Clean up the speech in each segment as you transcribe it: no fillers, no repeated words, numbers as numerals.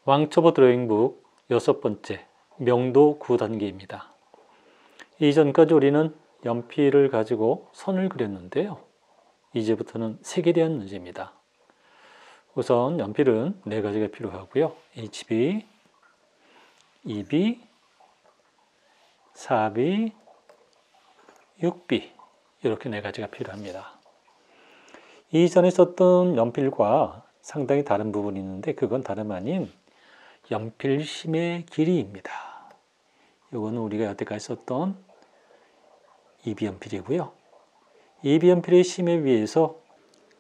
왕초보 드로잉북 6번째 명도 9단계입니다. 이전까지 우리는 연필을 가지고 선을 그렸는데요. 이제부터는 색에 대한 문제입니다. 우선 연필은 4가지가 필요하고요. HB, EB, 4B, 6B 이렇게 4가지가 필요합니다. 이전에 썼던 연필과 상당히 다른 부분이 있는데 그건 다름 아닌 연필심의 길이입니다. 이거는 우리가 여태까지 썼던 EB 연필이고요. EB 연필의 심에 비해서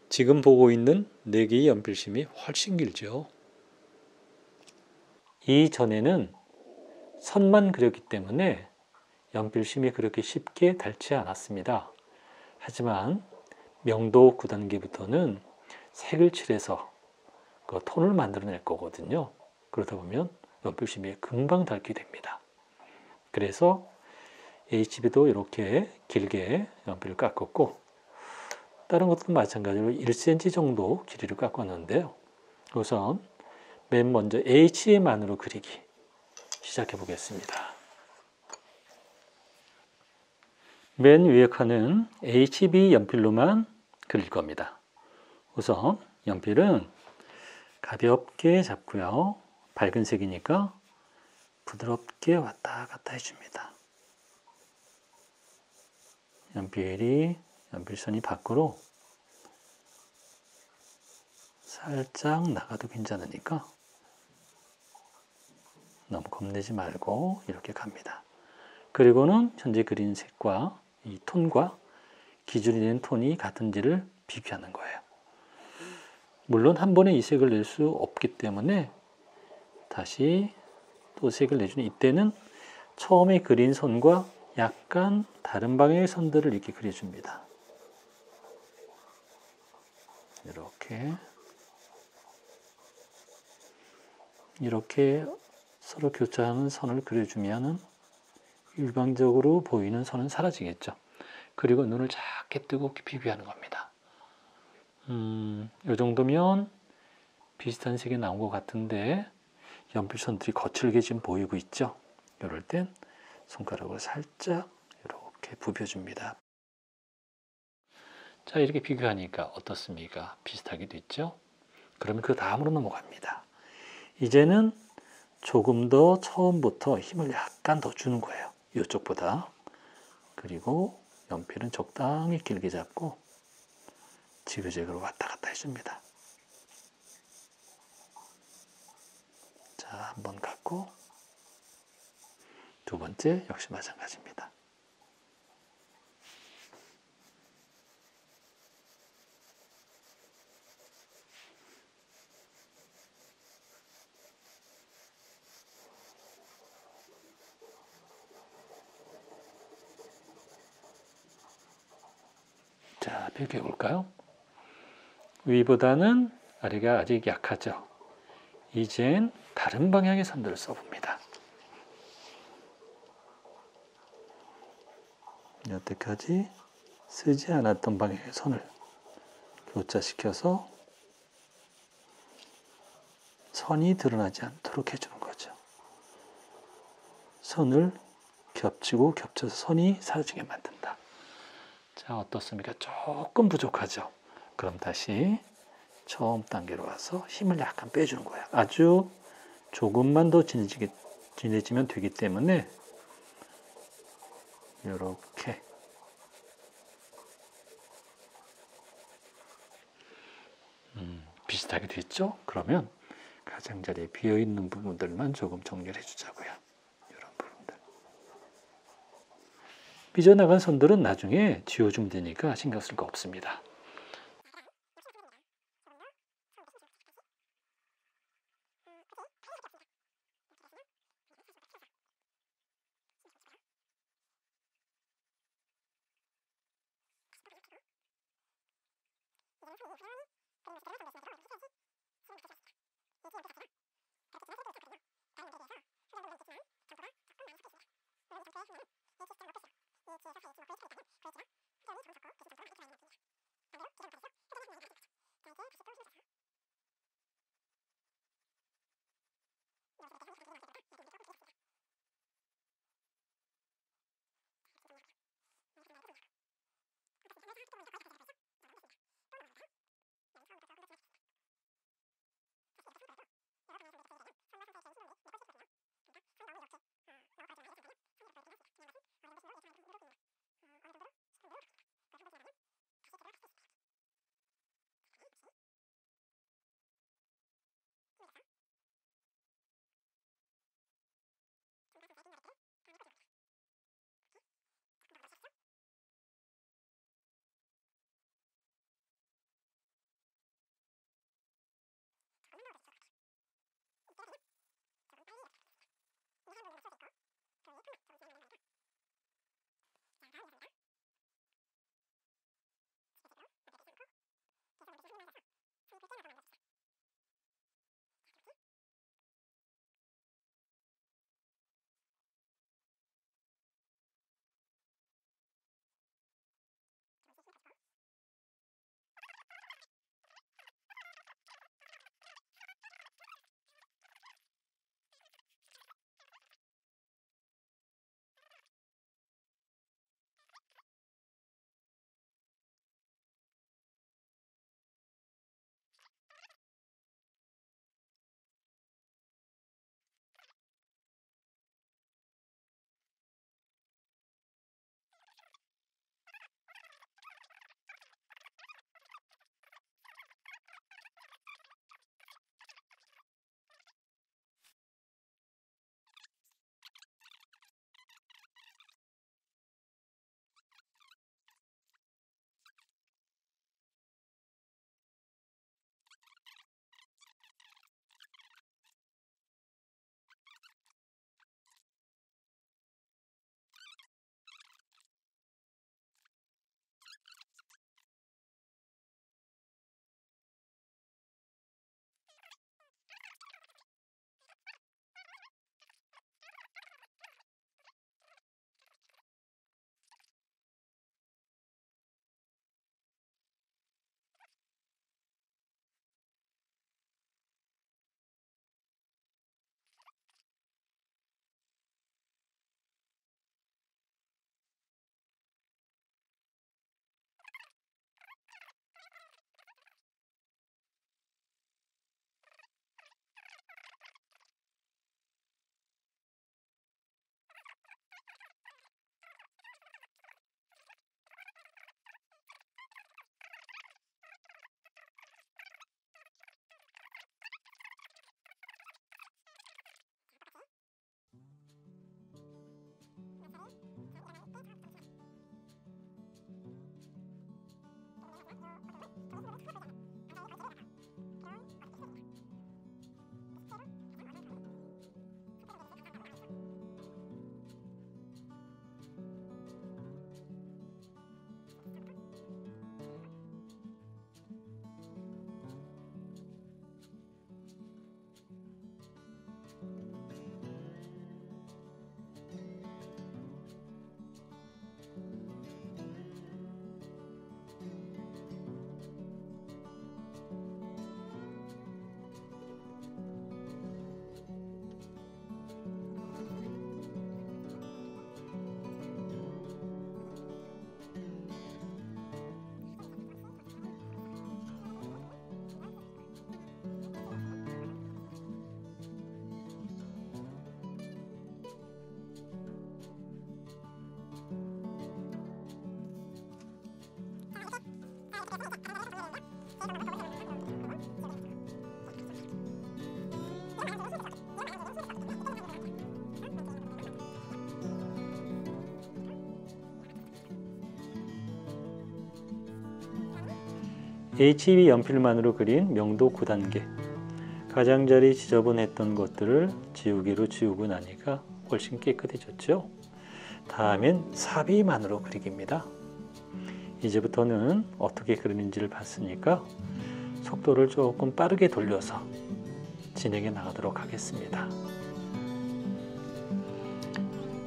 지금 보고 있는 4개의 연필심이 훨씬 길죠. 이전에는 선만 그렸기 때문에 연필심이 그렇게 쉽게 닳지 않았습니다. 하지만 명도 9단계부터는 색을 칠해서 그 톤을 만들어낼 거거든요. 그러다 보면 연필심이 금방 닳게 됩니다. 그래서 HB도 이렇게 길게 연필을 깎았고 다른 것도 마찬가지로 1cm 정도 길이를 깎았는데요. 우선 맨 먼저 HM안으로 그리기 시작해 보겠습니다. 맨 위에 칸은 HB 연필로만 그릴 겁니다. 우선 연필은 가볍게 잡고요. 밝은 색이니까 부드럽게 왔다 갔다 해줍니다. 연필선이 밖으로 살짝 나가도 괜찮으니까 너무 겁내지 말고 이렇게 갑니다. 그리고는 현재 그린 색과 이 톤과 기준이 된 톤이 같은지를 비교하는 거예요. 물론 한 번에 이 색을 낼 수 없기 때문에 다시 또 색을 내주는 이때는 처음에 그린 선과 약간 다른 방향의 선들을 이렇게 그려줍니다. 이렇게 서로 교차하는 선을 그려주면 일방적으로 보이는 선은 사라지겠죠. 그리고 눈을 작게 뜨고 비교하는 겁니다. 이 정도면 비슷한 색이 나온 것 같은데 연필선들이 거칠게 지금 보이고 있죠. 이럴 땐 손가락으로 살짝 이렇게 부벼줍니다. 자, 이렇게 비교하니까 어떻습니까? 비슷하게 됐죠? 그러면 그 다음으로 넘어갑니다. 이제는 조금 더 처음부터 힘을 약간 더 주는 거예요. 이쪽보다. 그리고 연필은 적당히 길게 잡고 지그재그로 왔다 갔다 해줍니다. 자, 한 번 갖고 두 번째 역시 마찬가지입니다. 자, 비교해 볼까요? 위보다는 아래가 아직 약하죠. 이젠 다른 방향의 선들을 써봅니다. 여태까지 쓰지 않았던 방향의 선을 교차시켜서 선이 드러나지 않도록 해주는 거죠. 선을 겹치고 겹쳐서 선이 사라지게 만든다. 자, 어떻습니까? 조금 부족하죠? 그럼 다시 처음 단계로 와서 힘을 약간 빼주는 거예요. 아주 조금만 더 진해지면 되기 때문에 이렇게 비슷하게 됐죠? 그러면 가장자리에 비어있는 부분들만 조금 정렬해 주자고요. 이런 부분들. 삐져나간 선들은 나중에 지워주면 되니까 신경 쓸 거 없습니다. HB 연필만으로 그린 명도 9단계. 가장자리 지저분했던 것들을 지우개로 지우고 나니까 훨씬 깨끗해졌죠. 다음엔 사비만으로 그리기입니다. 이제부터는 어떻게 그리는지를 봤으니까 속도를 조금 빠르게 돌려서 진행해 나가도록 하겠습니다.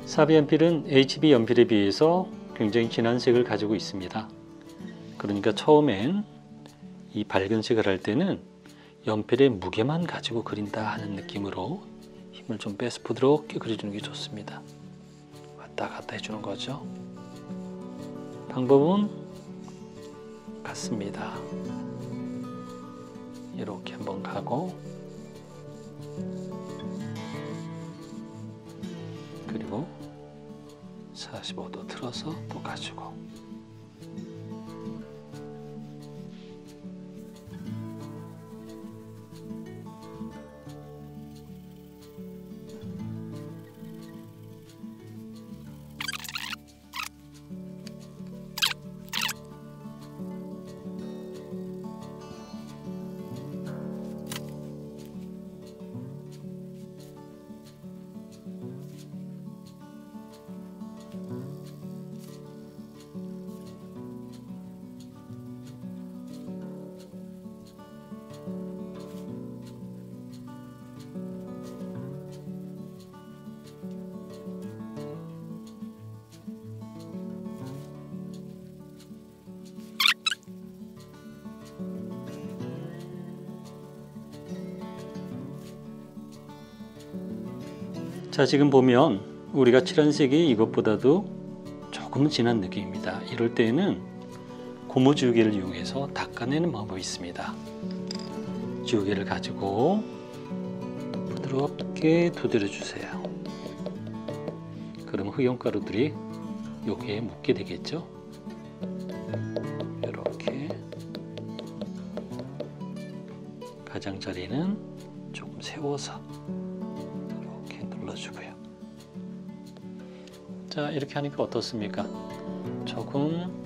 사비 연필은 HB 연필에 비해서 굉장히 진한 색을 가지고 있습니다. 그러니까 처음엔 이 밝은 색을 할 때는 연필의 무게만 가지고 그린다 하는 느낌으로 힘을 좀 빼서 부드럽게 그려주는 게 좋습니다. 왔다 갔다 해주는 거죠. 방법은 같습니다. 이렇게 한번 가고, 그리고 45도 틀어서 또 가지고, 자, 지금 보면 우리가 칠한 색이 이것보다도 조금 진한 느낌입니다. 이럴 때에는 고무 지우개를 이용해서 닦아내는 방법이 있습니다. 지우개를 가지고 부드럽게 두드려 주세요. 그럼 흑연가루들이 여기에 묻게 되겠죠? 이렇게 가장자리는 조금 세워서 눌러주고요. 자, 이렇게 하니까 어떻습니까? 조금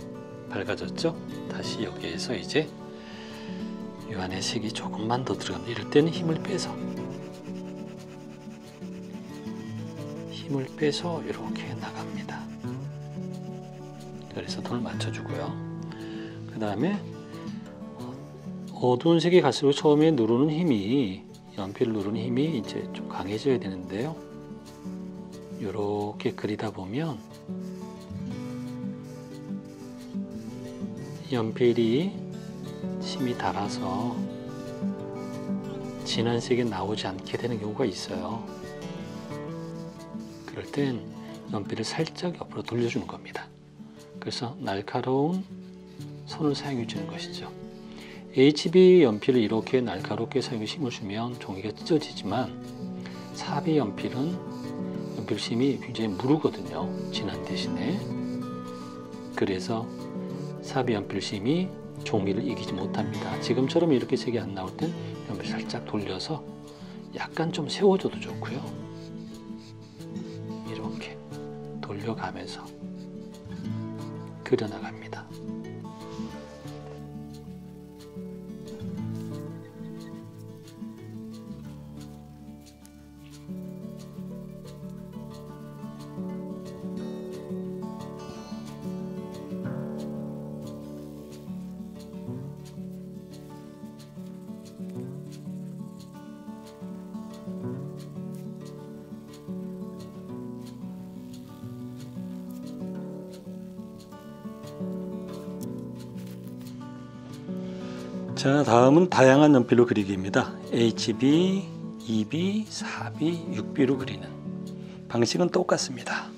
밝아졌죠? 다시 여기에서 이제 이 안에 색이 조금만 더 들어갑니다. 이럴 때는 힘을 빼서 이렇게 나갑니다. 그래서 돌 맞춰주고요. 그 다음에 어두운 색이 갈수록 처음에 누르는 힘이, 연필을 누르는 힘이 이제 좀 강해져야 되는데요. 이렇게 그리다 보면 연필이 심이 닳아서 진한 색이 나오지 않게 되는 경우가 있어요. 그럴 땐 연필을 살짝 옆으로 돌려주는 겁니다. 그래서 날카로운 손을 사용해 주는 것이죠. HB 연필을 이렇게 날카롭게 사용해 힘을 주면 종이가 찢어지지만 사비 연필은 연필심이 굉장히 무르거든요. 진한 대신에. 그래서 사비 연필심이 종이를 이기지 못합니다. 지금처럼 이렇게 색이 안 나올 땐 연필 살짝 돌려서 약간 좀 세워줘도 좋고요. 이렇게 돌려가면서 그려나갑니다. 자, 다음은 다양한 연필로 그리기입니다. HB, 2B, 4B, 6B로 그리는 방식은 똑같습니다.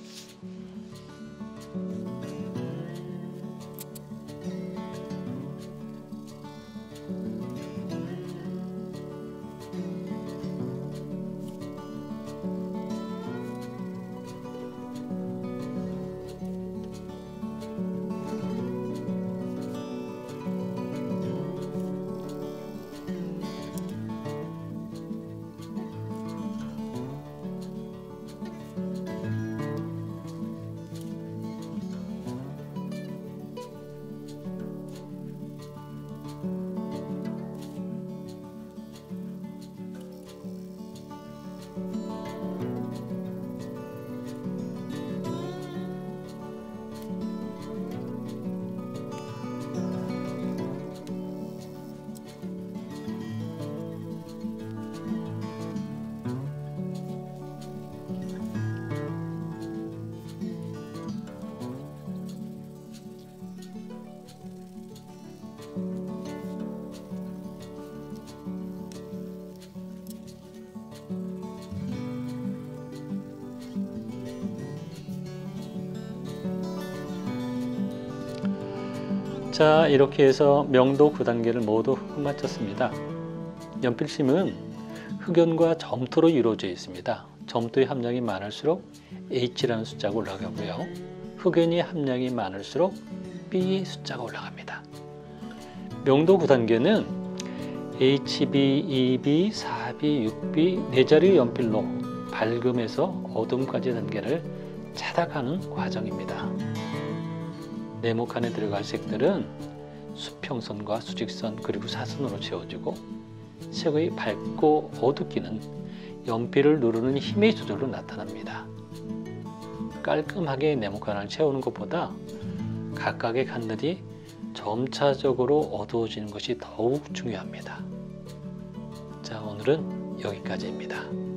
자, 이렇게 해서 명도 9단계를 모두 끝마쳤습니다. 연필심은 흑연과 점토로 이루어져 있습니다. 점토의 함량이 많을수록 H라는 숫자가 올라가고요. 흑연의 함량이 많을수록 B의 숫자가 올라갑니다. 명도 9단계는 HB, EB, 4B, 6B 4자리 연필로 밝음에서 어둠까지 단계를 차단하는 과정입니다. 네모칸에 들어갈 색들은 수평선과 수직선 그리고 사선으로 채워지고 색의 밝고 어둡기는 연필을 누르는 힘의 조절로 나타납니다. 깔끔하게 네모칸을 채우는 것보다 각각의 칸들이 점차적으로 어두워지는 것이 더욱 중요합니다. 자, 오늘은 여기까지입니다.